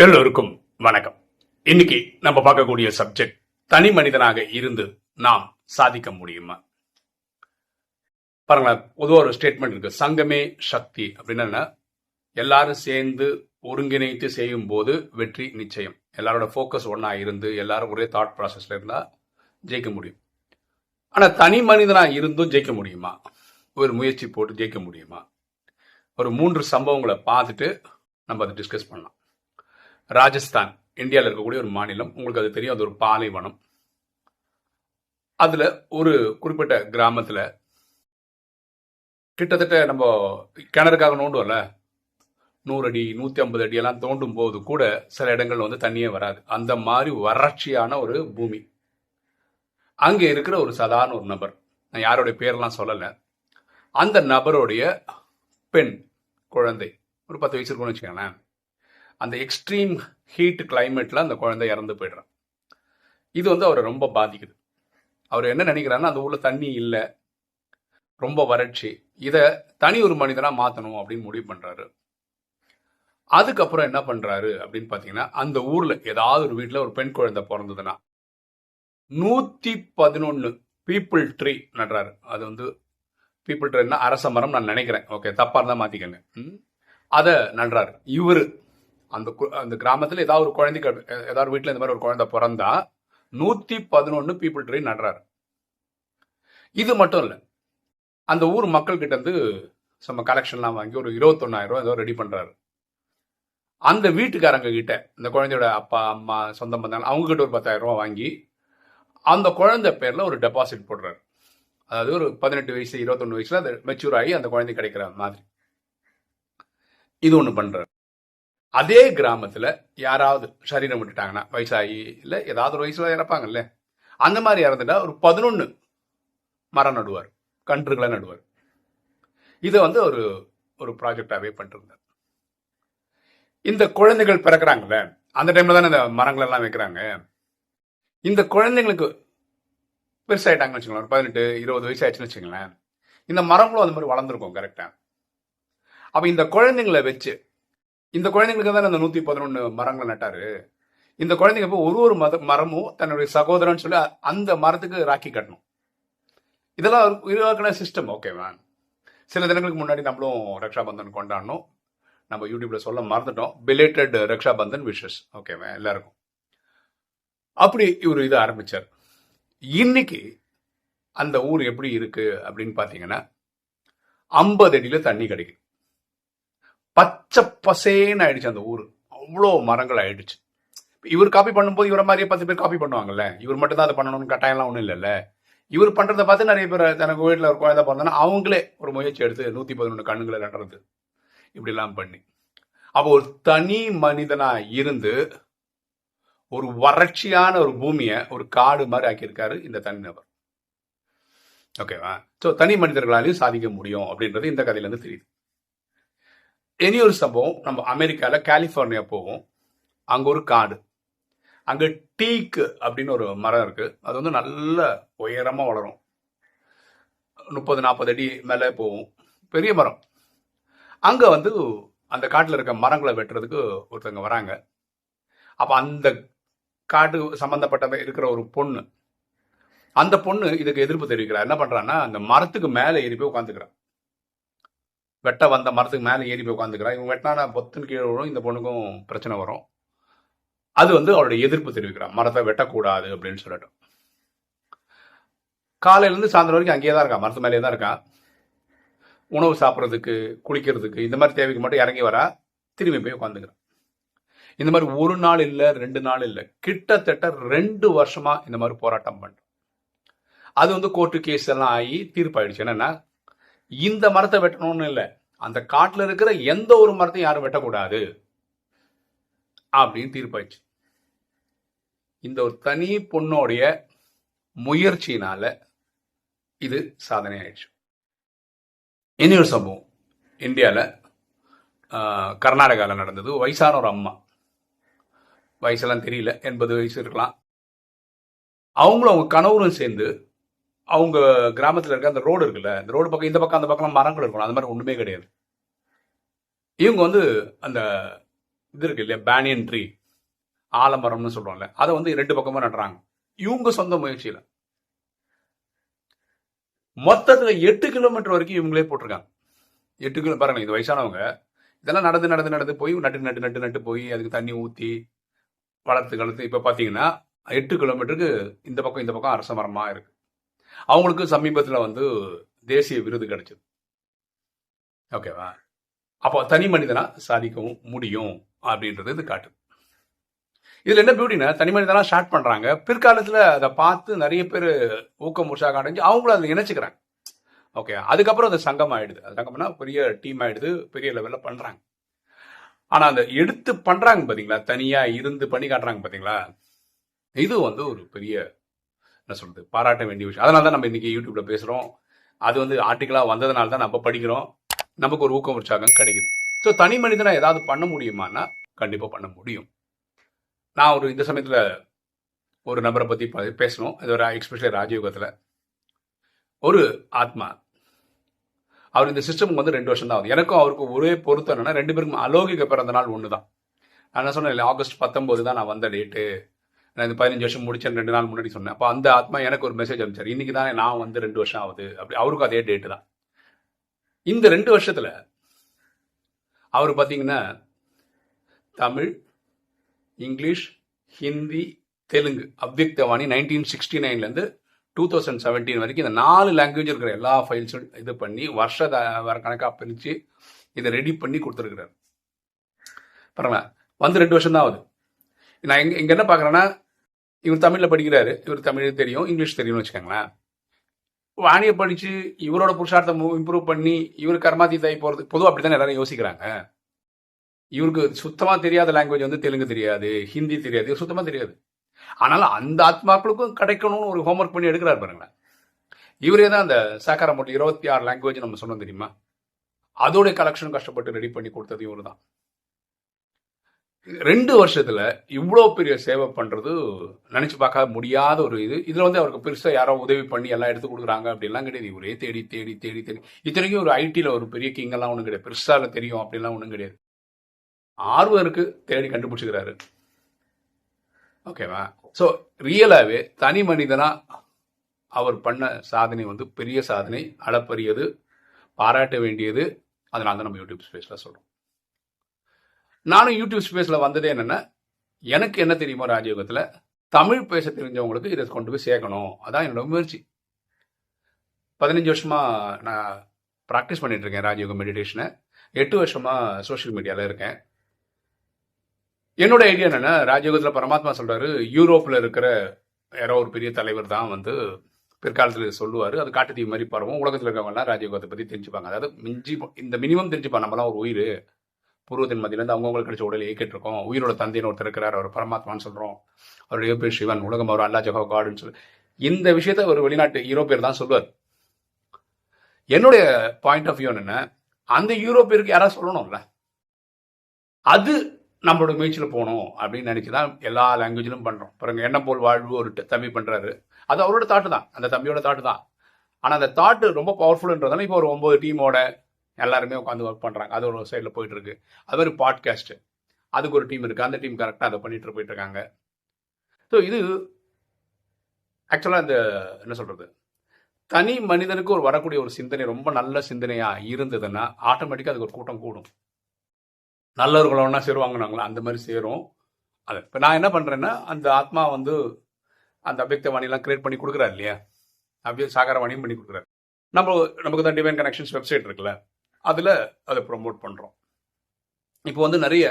எல்லோருக்கும் வணக்கம். இன்னைக்கு நம்ம பார்க்கக்கூடிய சப்ஜெக்ட், தனி மனிதனாக இருந்து நாம் சாதிக்க முடியுமா? பாருங்களேன், பொதுவாக ஒரு ஸ்டேட்மெண்ட் இருக்கு, சங்கமே சக்தி அப்படின்னா எல்லாரும் சேர்ந்து ஒருங்கிணைத்து செய்யும் போது வெற்றி நிச்சயம். எல்லாரோட ஃபோக்கஸ் ஒன்னா இருந்து எல்லாரும் ஒரே தாட் ப்ராசஸ்ல இருந்தா ஜெயிக்க முடியும். ஆனா தனி மனிதனா இருந்தும் ஜெயிக்க முடியுமா? ஒரு முயற்சி போட்டு ஜெயிக்க முடியுமா? ஒரு 3 சம்பவங்களை பார்த்துட்டு நம்ம அதை டிஸ்கஸ் பண்ணலாம். ராஜஸ்தான் இந்தியாவில் இருக்கக்கூடிய ஒரு மாநிலம், உங்களுக்கு அது தெரியும், அது ஒரு பாலைவனம். அதுல ஒரு குறிப்பிட்ட கிராமத்துல கிட்டத்தட்ட நம்ம கிணறுக்காக நோண்டுவோம்ல, 100 அடி 150 அடி எல்லாம் தோண்டும் போது கூட சில இடங்கள்ல வந்து தண்ணியே வராது. அந்த மாதிரி வறட்சியான ஒரு பூமி. அங்கே இருக்கிற ஒரு சாதாரண ஒரு நபர், நான் யாருடைய பேரெல்லாம் சொல்லல, அந்த நபருடைய பெண் குழந்தை ஒரு 10 வயசு இருக்கும்னு வச்சுக்கோங்களேன். அந்த எக்ஸ்ட்ரீம் ஹீட் கிளைமேட்ல அந்த குழந்தை இறந்து போயிடுறான். இது வந்து அவரை ரொம்ப பாதிக்குது. அவர் என்ன நினைக்கிறாருன்னா, அந்த ஊர்ல தண்ணி இல்லை, ரொம்ப வறட்சி, இதை தனி ஒரு மனிதனா மாத்தணும் அப்படின்னு முடிவு பண்றாரு. அதுக்கப்புறம் என்ன பண்றாரு அப்படின்னு பாத்தீங்கன்னா, அந்த ஊர்ல ஏதாவது ஒரு வீட்டுல ஒரு பெண் குழந்தை பிறந்ததுன்னா 111 பீப்புள் ட்ரீ நடுறாரு. அது வந்து பீப்புள் ட்ரீனா அரச மரம் நான் நினைக்கிறேன், ஓகே, தப்பா இருந்தா மாத்திக்கங்க. அதை நடுறாரு இவரு. அந்த கிராமத்துல ஏதாவது ஒரு குழந்தைக்கு, ஏதாவது வீட்டுல இந்த மாதிரி ஒரு குழந்தை பிறந்தா 111 பீப்புள் ட்ரீ நடுறாரு. இது மட்டும் இல்ல, அந்த ஊர் மக்கள் கிட்ட இருந்து நம்ம கலெக்ஷன்லாம் வாங்கி ஒரு 21,000 ஏதோ ரெடி பண்றாரு. அந்த வீட்டுக்காரங்க கிட்ட, இந்த குழந்தையோட அப்பா அம்மா சொந்தம் பந்தாங்க, அவங்க கிட்ட ஒரு 10,000 வாங்கி அந்த குழந்தை பேர்ல ஒரு டெபாசிட் போடுறாரு. அதாவது ஒரு 18 வயசு 21 வயசுல அது மெச்சூர் ஆகி அந்த குழந்தை கிடைக்கிற மாதிரி இது ஒண்ணு பண்றாரு. அதே கிராமத்துல யாராவது சரீரம் விட்டுட்டாங்கன்னா, வயசாகி இல்ல ஏதாவது ஒரு வயசுல இறப்பாங்கல்ல, அந்த மாதிரி இறந்துட்டா ஒரு 11 மரம் நடுவார், கன்றுகளை நடுவார். இதை வந்து ஒரு ஒரு ப்ராஜெக்டாவே பண்ணிருந்தார். இந்த குழந்தைகள் பிறக்கிறாங்கல்ல, அந்த டைம்ல தானே இந்த மரங்கள் எல்லாம் வைக்கிறாங்க. இந்த குழந்தைங்களுக்கு பெருசாயிட்டாங்கன்னு வச்சுக்கலாம், ஒரு 18 20 வயசு ஆயிடுச்சுன்னு வச்சுங்களேன், இந்த மரங்களும் அந்த மாதிரி வளர்ந்துருக்கும் கரெக்டா. அப்ப இந்த குழந்தைங்களை வச்சு, இந்த குழந்தைங்களுக்கு தான் அந்த 111 மரங்களை நட்டாரு. இந்த குழந்தைங்க இப்போ ஒரு மரமும் தன்னுடைய சகோதரன் சொல்லி அந்த மரத்துக்கு ராக்கி கட்டணும். இதெல்லாம் உருவாக்கின சிஸ்டம், ஓகேவா? சில தினங்களுக்கு முன்னாடி நம்மளும் ரக்ஷாபந்தன் கொண்டாடணும், நம்ம யூடியூப்ல சொல்ல மறந்துட்டோம். பிலேட்டட் ரக்ஷாபந்தன் விஷஸ், ஓகேவா எல்லாருக்கும். அப்படி இவர் இதை ஆரம்பிச்சார். இன்னைக்கு அந்த ஊர் எப்படி இருக்கு அப்படின்னு பாத்தீங்கன்னா, 50 அடியில தண்ணி கிடைக்கும். பச்சை பசேன்னு ஆயிடுச்சு அந்த ஊர், அவ்வளோ மரங்கள் ஆயிடுச்சு. இவர் காப்பி பண்ணும்போது இவரை மாதிரியே 10 பேர் காப்பி பண்ணுவாங்கல்ல, இவர் மட்டும் தான் அதை பண்ணணும்னு கட்டாயம்லாம் ஒன்றும் இல்லைல்ல. இவர் பண்றதை பார்த்து நிறைய பேர், தனக்கு வீட்டில் ஒரு குழந்தை பிறந்தனா அவங்களே ஒரு முயற்சி எடுத்து 111 கண்ணுங்களை நடுறது, இப்படிலாம் பண்ணி, அப்போ ஒரு தனி மனிதனா இருந்து ஒரு வறட்சியான ஒரு பூமியை ஒரு காடு மாதிரி ஆக்கியிருக்காரு இந்த தனிநபர், ஓகேவா? ஸோ தனி மனிதர்களாலையும் சாதிக்க முடியும் அப்படின்றது இந்த கதையில இருந்து தெரியுது. இனி ஒரு சம்பவம், நம்ம அமெரிக்கால கலிபோர்னியா போவோம். அங்க ஒரு காடு, அங்க டீக்கு அப்படின்னு ஒரு மரம் இருக்கு. அது வந்து நல்ல உயரமா வளரும், 30-40 அடி மேல போகும், பெரிய மரம். அங்க வந்து அந்த காட்டுல இருக்க மரங்களை வெட்டுறதுக்கு ஒருத்தவங்க வராங்க. அப்ப அந்த காடு சம்பந்தப்பட்ட இருக்கிற ஒரு பொண்ணு, அந்த பொண்ணு இதுக்கு எதிர்ப்பு தெரிவிக்கிறா. என்ன பண்றான்னா, அந்த மரத்துக்கு மேல ஏறி போய் உட்காந்துக்கிறான். வெட்ட வந்த மரத்துக்கு மேலே ஏறி போய் உட்காந்துக்கிறான். இவங்க வெட்டினா பொத்துன்னு கீழே விழும், இந்த பொண்ணுக்கும் பிரச்சனை வரும். அது வந்து அவருடைய எதிர்ப்பு தெரிவிக்கிறான், மரத்தை வெட்டக்கூடாது அப்படின்னு சொல்லிட்டு. காலையில இருந்து சாயந்தரம் வரைக்கும் அங்கேயே தான் இருக்கா, மரத்து மேலேயே தான் இருக்கா. உணவு சாப்பிட்றதுக்கு, குளிக்கிறதுக்கு, இந்த மாதிரி தேவைக்கு மட்டும் இறங்கி வரா, திரும்பி போய் உட்காந்துக்கிறான். இந்த மாதிரி ஒரு நாள் இல்லை, 2 நாள் இல்லை, கிட்டத்தட்ட 2 வருஷமா இந்த மாதிரி போராட்டம் பண்றான். அது வந்து கோர்ட்டு கேஸ் எல்லாம் ஆகி தீர்ப்பாயிடுச்சு. என்னன்னா, இந்த மரத்தை வெட்டணும்னு இல்லை, அந்த காட்டுல இருக்கிற எந்த ஒரு மரத்தையும் யாரும் வெட்டக்கூடாது அப்படின்னு தீர்ப்பாயிடுச்சு. இந்த ஒரு தனி பொண்ணோடைய முயற்சியினால இது சாதனை ஆயிடுச்சு. இன்னொரு சம்பவம் இந்தியால கர்நாடகாவில் நடந்தது. வயசான ஒரு அம்மா, வயசெல்லாம் தெரியல, 80 வயசு இருக்கலாம். அவங்களும் அவங்க கணவரும் சேர்ந்து அவங்க கிராமத்தில் இருக்க அந்த ரோடு இருக்குல்ல, அந்த ரோடு பக்கம் இந்த பக்கம் அந்த பக்கம் மரங்கள் இருக்கணும், அந்த மாதிரி ஒன்றுமே கிடையாது. இவங்க வந்து அந்த இது இருக்கு இல்லையா, பேனியன் ட்ரீ, ஆலமரம்னு சொல்றோம்ல, அதை வந்து 2 பக்கமும் நடுறாங்க இவங்க சொந்த முயற்சியில. மொத்தத்துல 8 கிலோமீட்டர் வரைக்கும் இவங்களே போட்டிருக்காங்க. 8 கிலோ பாருங்க, இது வயசானவங்க இதெல்லாம் நடந்து நடந்து நடந்து போய் நட்டு நட்டு நட்டு நட்டு போய் அதுக்கு தண்ணி ஊற்றி வளர்த்து கலத்து இப்போ பார்த்தீங்கன்னா 8 கிலோமீட்டருக்கு இந்த பக்கம் அரச மரமா இருக்கு. அவங்களுக்கு சமீபத்தில் வந்து தேசிய விருது கிடைச்சது. ஓகேவா? அப்போ தனி மனிதனா சாதிக்கவும் முடியும் அப்படின்றது இது காட்டுது. இதுல என்ன பியூட்டினா, தனி மனிதனா ஸ்டார்ட் பண்றாங்க, பிற்காலத்துல அதை பார்த்து நிறைய பேர் ஊக்கம் உற்சாகம் அடைஞ்சு அவங்களும் அதில் இணைச்சுக்கிறாங்க. ஓகே, அதுக்கப்புறம் அது சங்கம் ஆயிடுது. அது சங்கம்னா பெரிய டீம் ஆயிடுது, பெரிய லெவல்ல பண்றாங்க. ஆனா அந்த எடுத்து பண்றாங்க பாத்தீங்களா, தனியா இருந்து பண்ணி காட்டுறாங்க பாத்தீங்களா, இது வந்து ஒரு பெரிய என்ன சொல்றது, பாராட்ட வேண்டிய விஷயம். அதனால தான் நம்ம இன்னைக்கு யூடியூப்ல பேசுறோம். அது வந்து ஆர்டிக்கலா வந்ததுனால தான் நம்ம படிக்கிறோம், நமக்கு ஒரு ஊக்கம் உற்சாகம் கிடைக்குது. ஸோ தனி மனிதனா ஏதாவது பண்ண முடியுமான்னா கண்டிப்பா பண்ண முடியும். நான் ஒரு இந்த சமயத்துல ஒரு நபரை பத்தி பேசணும். இது ஒரு எக்ஸ்பெஷலி ராஜயோகத்துல ஒரு ஆத்மா, அவர் இந்த சிஸ்டமுக்கு வந்து 2 வருஷம் தான் ஆகுது. எனக்கும் அவருக்கு ஒரே பொருத்தம் என்னன்னா, 2 பேருக்கும் அலௌகிக பிறந்த நாள் ஒன்று தான். நான் என்ன சொன்னேன், ஆகஸ்ட் 19 தான் நான் வந்த டேட்டு. நான் இந்த 15 வருஷம் முடிச்சேன் 2 நாள் முன்னாடி சொன்னேன். அப்போ அந்த ஆத்மா எனக்கு ஒரு மெசேஜ் அனுப்பிச்சார், இன்னைக்கு தான் நான் வந்து 2 வருஷம் ஆகுது அப்படி. அவருக்கும் அதே டேட்டு தான். இந்த 2 வருஷத்துல அவர் பார்த்தீங்கன்னா தமிழ், இங்கிலீஷ், ஹிந்தி, தெலுங்கு, அவ்யக்தவாணி 1969லேருந்து 2017 வரைக்கும் இந்த 4 லாங்குவேஜ் இருக்கிற எல்லா ஃபைல்ஸும் இது பண்ணி வருஷ கணக்காக பிரித்து இதை ரெடி பண்ணி கொடுத்துருக்குறாரு. பாருங்களேன், வந்து 2 வருஷம் தான் ஆகுது. நான் இங்கே என்ன பார்க்குறேன்னா, இவர் தமிழில் படிக்கிறாரு, இவர் தமிழ் தெரியும், இங்கிலீஷ் தெரியும்னு வச்சுக்கோங்களேன். வாணியை படித்து இவரோட புருஷார்த்தம் இம்ப்ரூவ் பண்ணி இவர் கர்மாதீதாயி போகிறது, பொதுவாக அப்படி தானே எல்லாரும் யோசிக்கிறாங்க. இவருக்கு சுத்தமாக தெரியாத லாங்குவேஜ் வந்து தெலுங்கு தெரியாது, ஹிந்தி தெரியாது, இவர் சுத்தமாக தெரியாது. ஆனாலும் அந்த ஆத்மாக்களுக்கும் கிடைக்கணும்னு ஒரு ஹோம்ஒர்க் பண்ணி எடுக்கிறார் பாருங்களேன். இவரே தான் அந்த சாக்காரமூர்த்தி 26 லாங்குவேஜ் நம்ம சொன்னோம் தெரியுமா, அதோடைய கலெக்ஷன் கஷ்டப்பட்டு ரெடி பண்ணி கொடுத்தது இவரு தான். 2 வருஷத்துல இவ்வளோ பெரிய சேவை பண்றது நினைச்சு பார்க்க முடியாத ஒரு இது. இதுல வந்து அவருக்கு பெருசா யாரோ உதவி பண்ணி எல்லாம் எடுத்து கொடுக்குறாங்க அப்படிலாம் கிடையாது. இவரே தேடி தேடி தேடி தேடி, இத்தனைக்கும் ஒரு ஐடியில் ஒரு பெரிய கிங் எல்லாம் ஒன்றும் கிடையாது, பெருசா தெரியும் அப்படிலாம் ஒன்றும் கிடையாது. ஆர்வம் இருக்கு, தேடி கண்டுபிடிச்சுக்கிறாரு. ஓகேவா? ஸோ ரியலாகவே தனி மனிதனா அவர் பண்ண சாதனை வந்து பெரிய சாதனை, அளப்பரியது, பாராட்ட வேண்டியது. அதனால தான் நம்ம யூடியூப் ஸ்பேஸில் சொல்கிறோம். நானும் யூடியூப் ஸ்பேஸில் வந்ததே என்னென்னா, எனக்கு என்ன தெரியுமோ ராஜயோகத்தில் தமிழ் பேச தெரிஞ்சவங்களுக்கு இதை கொண்டு போய் சேர்க்கணும். அதான் என்னோட முயற்சி. 15 வருஷமாக நான் ப்ராக்டிஸ் பண்ணிட்டு இருக்கேன் ராஜயோக மெடிடேஷனை. 8 வருஷமாக சோஷியல் மீடியாவில் இருக்கேன். என்னோட ஐடியா என்னன்னா, ராஜயோகத்தில் பரமாத்மா சொல்றாரு, யூரோப்பில் இருக்கிற யாரோ ஒரு பெரிய தலைவர் தான் வந்து பிற்காலத்தில் சொல்லுவார், அது காட்டுத்தீ மாதிரி பரவும், உலகத்தில் இருக்கவங்கலாம் ராஜயோகத்தை பற்றி தெரிஞ்சுப்பாங்க. அதாவது மிஞ்சி இந்த மினிமம் தெரிஞ்சுப்பாங்க, நம்மளாம் ஒரு உயிர், பூர்வத்தின் மத்தியிலேருந்து அவங்களுக்கு கிடைச்ச உடலை இயக்கிட்டு இருக்கோம், உயிரோட தந்தைன்னு ஒருத்தர் இருக்கிறார், அவர் பரமாத்மான்னு சொல்கிறோம், அவருடைய பேர் சிவன், உலகம் அவர் அல்லா ஜஹோ காடுன்னு சொல்லி இந்த விஷயத்த ஒரு வெளிநாட்டு யூரோப்பியர் தான் சொல்லுவார். என்னுடைய பாயிண்ட் ஆஃப் வியூ என்னென்ன, அந்த யூரோப்பியருக்கு யாராவது சொல்லணும்ல, அது நம்மளோட முயற்சியில் போகணும் அப்படின்னு நினைச்சு தான் எல்லா லாங்குவேஜிலும் பண்ணுறோம். பாருங்க, என்ன போல் வாழ்வு ஒரு தம்பி பண்ணுறாரு, அது அவரோட தாட்டு தான், அந்த தம்பியோட தாட்டு தான். ஆனால் அந்த தாட்டு ரொம்ப பவர்ஃபுல்ன்றதால இப்போ ஒரு 9 டீமோட எல்லாருமே உட்காந்து ஒர்க் பண்ணுறாங்க. அது ஒரு சைடில் போயிட்டு இருக்கு. அது மாதிரி பாட்காஸ்ட், அதுக்கு ஒரு டீம் இருக்குது, அந்த டீம் கரெக்டாக அதை பண்ணிட்டு போயிட்டு இருக்காங்க. ஸோ இது ஆக்சுவலாக இந்த என்ன சொல்கிறது, தனி மனிதனுக்கு ஒரு வரக்கூடிய ஒரு சிந்தனை ரொம்ப நல்ல சிந்தனையாக இருந்ததுன்னா ஆட்டோமேட்டிக்காக அதுக்கு ஒரு கூட்டம் கூடும். நல்லவர்கள் ஒன்றா சேருவாங்கன்னாங்களா, அந்த மாதிரி சேரும். அது இப்போ நான் என்ன பண்ணுறேன்னா, அந்த ஆத்மா வந்து அந்த அவ்யக்தவாணிலாம் கிரியேட் பண்ணி கொடுக்குறாரு இல்லையா, சாகரவாணியும் பண்ணி கொடுக்குறாரு. நமக்கு தான் டிவைன் கனெக்ஷன்ஸ் வெப்சைட் இருக்குல்ல, அதில் அதை ப்ரொமோட் பண்ணுறோம். இப்போ வந்து நிறைய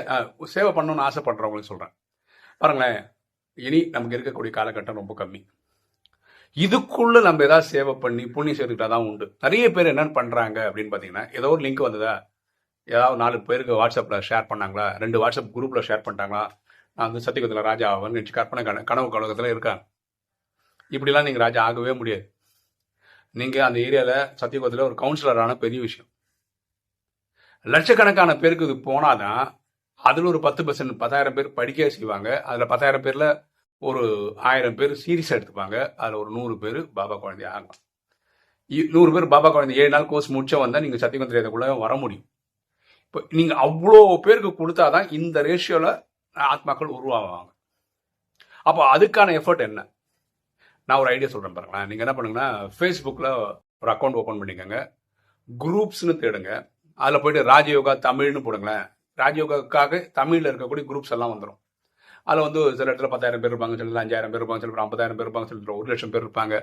சேவை பண்ணணும்னு ஆசைப்படுறவங்களுக்கு சொல்கிறேன். பாருங்களேன், இனி நமக்கு இருக்கக்கூடிய காலகட்டம் ரொம்ப கம்மி. இதுக்குள்ளே நம்ம ஏதாவது சேவை பண்ணி புண்ணியம் சேர்த்துக்கிட்டா தான் உண்டு. நிறைய பேர் என்னென்னு பண்ணுறாங்க அப்படின்னு பார்த்தீங்கன்னா, ஏதோ ஒரு லிங்க் வந்ததா, ஏதாவது 4 பேருக்கு வாட்ஸ்அப்பில் ஷேர் பண்ணாங்களா, 2 வாட்ஸ்அப் குரூப்பில் ஷேர் பண்ணிட்டாங்களா, நான் வந்து சத்தியகுதில் ராஜா ஆவேன்னு நினச்சி கற்பனை கனவு கழகத்தில் இருக்காங்க. இப்படிலாம் நீங்கள் ராஜா ஆகவே முடியாது. நீங்கள் அந்த ஏரியாவில் சத்தியகுதில் ஒரு கவுன்சிலரான பெரிய விஷயம். லட்சக்கணக்கான பேருக்கு இது போனாதான் அதில் ஒரு 10% 10,000 பேர் படிக்க செய்வாங்க. அதில் 10,000 பேரில் ஒரு 1000 பேர் சீரியஸாக எடுத்துப்பாங்க. அதில் ஒரு 100 பேர் பாபா குழந்தை ஆகலாம். 100 பேர் பாபா குழந்தை 7 நாள் கோர்ஸ் முடிச்ச வந்தால் நீங்கள் சத்தியகுதில் இதுக்குள்ளே வர முடியும். இப்போ நீங்கள் அவ்வளோ பேருக்கு கொடுத்தாதான் இந்த ரேஷியோவில் ஆத்மாக்கள் உருவாகுவாங்க. அப்போ அதுக்கான எஃபர்ட் என்ன? நான் ஒரு ஐடியா சொல்கிறேன் பாருங்களேன். நீங்கள் என்ன பண்ணுங்கன்னா, ஃபேஸ்புக்கில் ஒரு அக்கௌண்ட் ஓப்பன் பண்ணிக்கோங்க, குரூப்ஸ்னு தேடுங்க. அதில் போயிட்டு ராஜயோகா தமிழ்னு போடுங்களேன். ராஜயோகாவுக்காக தமிழில் இருக்கக்கூடிய குரூப்ஸ் எல்லாம் வந்துடும். அதில் வந்து சில இடத்துல 10,000 பேர் இருப்பாங்க, சில இடத்துல 5,000 பேர் இருப்பாங்க, சில இடத்துல 50,000 பேர் இருப்பாங்க, சில இடத்துல 1,00,000 பேர் இருப்பாங்க.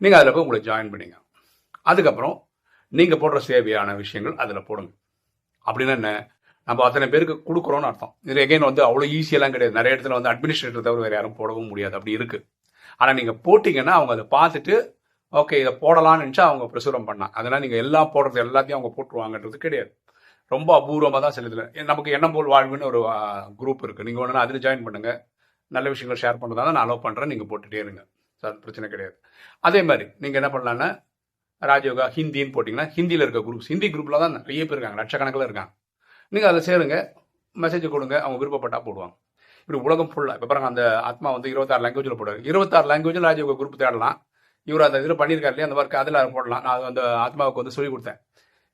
நீங்கள் அதில் போய் உங்களை ஜாயின் பண்ணிங்க. அதுக்கப்புறம் நீங்கள் போடுற சேவையான விஷயங்கள் அதில் போடுங்க. அப்படின்னா என்ன, நம்ம அத்தனை பேருக்கு கொடுக்குறோன்னு அர்த்தம். இது எகைன் வந்து அவ்வளோ ஈஸியெல்லாம் கிடையாது. நிறைய இடத்துல வந்து அட்மினிஸ்ட்ரேட்டர் தவிர வேறு யாரும் போடவும் முடியாது, அப்படி இருக்குது. ஆனால் நீங்கள் போட்டிங்கன்னா அவங்க அதை பார்த்துட்டு ஓகே இதை போடலான்னு நினச்சா அவங்க பிரசுரம் பண்ணால், அதனால் நீங்கள் எல்லாம் போடுறது எல்லாத்தையும் அவங்க போட்டுருவாங்கன்றது கிடையாது. ரொம்ப அபூர்வமாக தான் செலுத்தல. நமக்கு எண்ணம் போல் வாழ்வுன்னு ஒரு குரூப் இருக்குது. நீங்கள் ஒன்று அதில் ஜாயின் பண்ணுங்கள். நல்ல விஷயங்கள் ஷேர் பண்ணுறதா நான் அலோவ் பண்ணுறேன், நீங்கள் போட்டுகிட்டே இருங்க, சார் பிரச்சனை கிடையாது. அதே மாதிரி நீங்கள் என்ன பண்ணலான்னா, ராஜயோகா ஹிந்தின்னு போட்டிங்கன்னா ஹிந்தியில் இருக்க குரூப்ஸ், ஹிந்தி குரூப்பில் தான் நிறைய பேர் இருக்காங்க, லட்சக்கணக்கில் இருக்காங்க. நீங்கள் அதை சேருங்க, மெசேஜ் கொடுங்க, அவங்க விருப்பப்பட்டால் போடுவாங்க. இப்படி உலகம் ஃபுல்லாக இப்போ பாருங்க, அந்த ஆத்மா வந்து 26 லாங்குவேஜில் போடுவார். 26 லாங்குவேஜில் ராஜயோகா குரூப் தேடலாம். இவர் அந்த இதில் பண்ணியிருக்காரு இல்லையா, அந்த மாதிரி அதில் போடலாம். நான் அந்த ஆத்மாவுக்கு வந்து சொல்லிக் கொடுத்தேன்,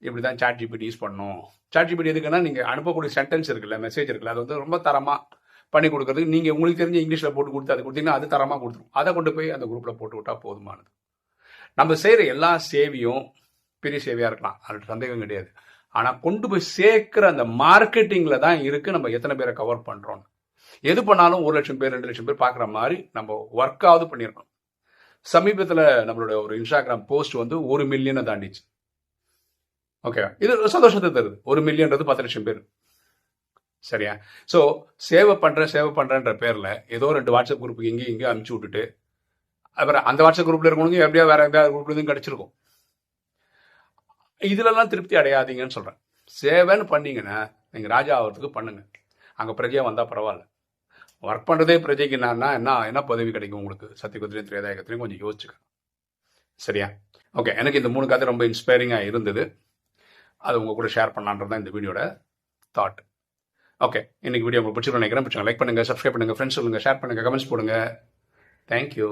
இப்படி தான் சாட் ஜிபிடி யூஸ் பண்ணணும். சாட் ஜிபிடி எதுக்குன்னா, நீங்கள் அனுப்பக்கூடிய சென்டென்ஸ் இருக்குல்ல, மெசேஜ் இருக்குல்ல, அது வந்து ரொம்ப தரமாக பண்ணி கொடுக்குறதுக்கு நீங்கள் உங்களுக்கு தெரிஞ்ச இங்கிலீஷில் போட்டு கொடுத்து அது கொடுத்தீங்கன்னா அது தரமாக கொடுத்துரும். அதை கொண்டு போய் அந்த குரூப்பில் போட்டு விட்டால் போதுமானது. நம்ம செய்கிற எல்லா சேவையும் பெரிய சேவையாக இருக்கலாம், அது சந்தேகம் கிடையாது. ஆனால் கொண்டு போய் சேர்க்குற அந்த மார்க்கெட்டிங்கில் தான் இருக்குது நம்ம எத்தனை பேரை கவர் பண்ணுறோன்னு. எது பண்ணாலும் 1,00,000 பேர் 2,00,000 பேர் பார்க்குற மாதிரி நம்ம ஒர்க்காவது பண்ணியிருக்கோம். சமீபத்தில் நம்மளோட ஒரு இன்ஸ்டாகிராம் போஸ்ட் வந்து 1 மில்லியனை தாண்டிச்சு. ஓகே, இது சந்தோஷத்தை தருது. 1 மில்லியன்றது 10,00,000 பேர், சரியா? ஸோ சேவை பண்ணுறேன்ற பேரில் ஏதோ 2 வாட்ஸ்அப் குரூப்புக்கு இங்கேயும் அனுப்பிச்சி விட்டுட்டு அப்புறம் அந்த வாட்ஸ்அப் குரூப்பில் இருக்கவங்க எப்படியா வேற எங்கேயாவது குரூப்லேருந்து கிடச்சிருக்கும். இதுலலாம் திருப்தி அடையாதீங்கன்னு சொல்கிறேன். சேவைன்னு பண்ணீங்கன்னா நீங்கள் ராஜா ஆகிறதுக்கு பண்ணுங்கள். அங்கே பிரஜையாக வந்தால் பரவாயில்ல. ஒர்க் பண்ணுறதே பிரஜைக்கு என்ன பதவி கிடைக்கும் உங்களுக்கு? சத்தியகுதிரையும் திரேதாயகத்திலையும் கொஞ்சம் யோசிச்சுக்க, சரியா? ஓகே, எனக்கு இந்த 3 கதை ரொம்ப இன்ஸ்பைரிங்காக இருந்தது. அது உங்கள் கூட ஷேர் பண்ணலான்றது தான் இந்த வீடியோட தாட். ஓகே, இன்னைக்கு வீடியோ உங்களுக்கு பிடிச்சிருக்கோம் நினைக்கிறேன். பிடிச்சவங்க லைக் பண்ணுங்கள், சப்ஸ்கிரைப் பண்ணுங்கள், ஃப்ரெண்ட்ஸ் சொல்லுங்கள், ஷேர் பண்ணுங்கள், கமெண்ட்ஸ் போடுங்க. தேங்க்யூ.